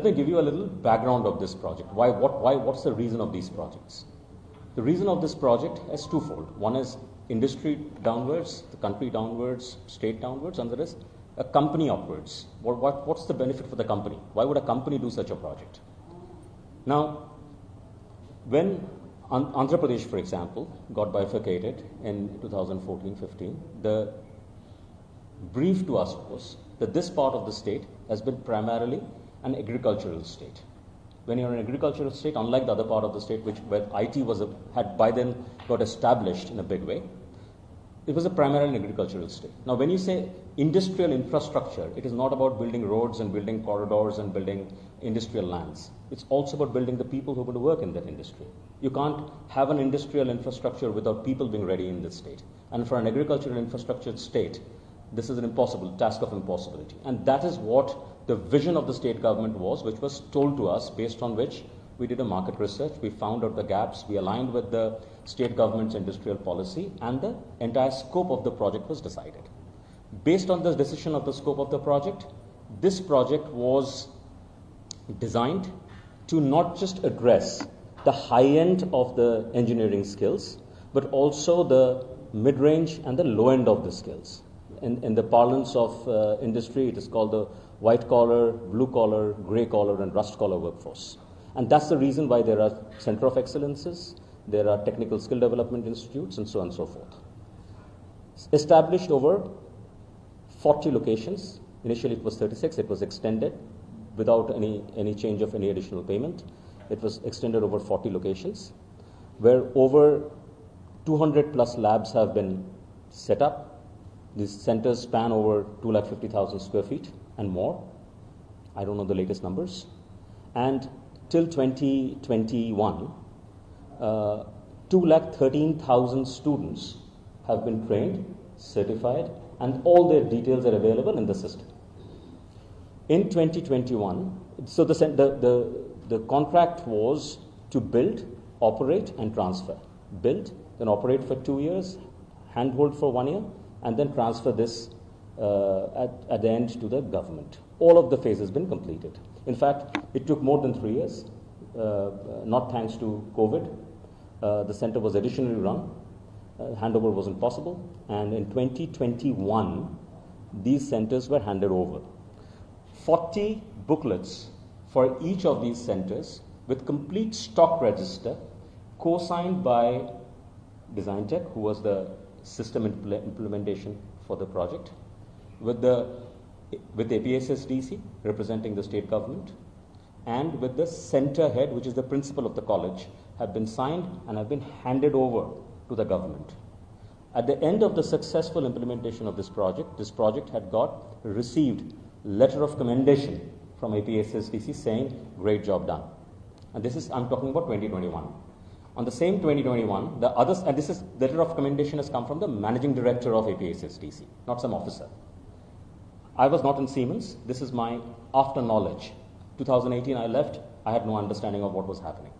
Let me give you a little background of this project. What's the reason of these projects? The reason of this project is twofold. One is industry downwards, the country downwards, state downwards, and there is a company upwards. What's the benefit for the company? Why would a company do such a project? Now, when Andhra Pradesh, for example, got bifurcated in 2014-15, the brief to us was that this part of the state has been primarily an agricultural state. When you're an agricultural state, unlike the other part of the state, where IT had by then got established in a big way, it was a primarily an agricultural state. Now, when you say industrial infrastructure, it is not about building roads and building corridors and building industrial lands. It's also about building the people who are going to work in that industry. You can't have an industrial infrastructure without people being ready in this state. And for an agricultural infrastructure state, this is an impossible task of impossibility. And that is what the vision of the state government was, which was told to us, based on which we did a market research, we found out the gaps, we aligned with the state government's industrial policy, and the entire scope of the project was decided. Based on this decision of the scope of the project, this project was designed to not just address the high end of the engineering skills, but also the mid-range and the low end of the skills. In the parlance of industry, it is called the white-collar, blue-collar, grey-collar, and rust-collar workforce. And that's the reason why there are Center of Excellences, there are technical skill development institutes, and so on and so forth. Established over 40 locations. Initially it was 36, it was extended without any change of any additional payment. It was extended over 40 locations, where over 200 plus labs have been set up. These centers span over 250,000 square feet and more. I don't know the latest numbers. And till 2021, 213,000 students have been trained, certified, and all their details are available in the system. In 2021, so the contract was to build, operate, and transfer. Build, then operate for 2 years, handhold for 1 year, and then transfer this at the end to the government. All of the phases have been completed. In fact, it took more than 3 years, not thanks to COVID. The center was additionally run. Handover wasn't possible. And in 2021, these centers were handed over. 40 booklets for each of these centers with complete stock register, co-signed by Design Tech, who was the system implementation for the project, with APSSDC representing the state government, and with the center head, which is the principal of the college, have been signed and have been handed over to the government. At the end of the successful implementation of this project had received letter of commendation from APSSDC saying, great job done. And this is, I'm talking about 2021. On the same 2021, the letter of commendation has come from the managing director of APSSDC, not some officer. I was not in Siemens. This is my after knowledge. 2018, I left. I had no understanding of what was happening.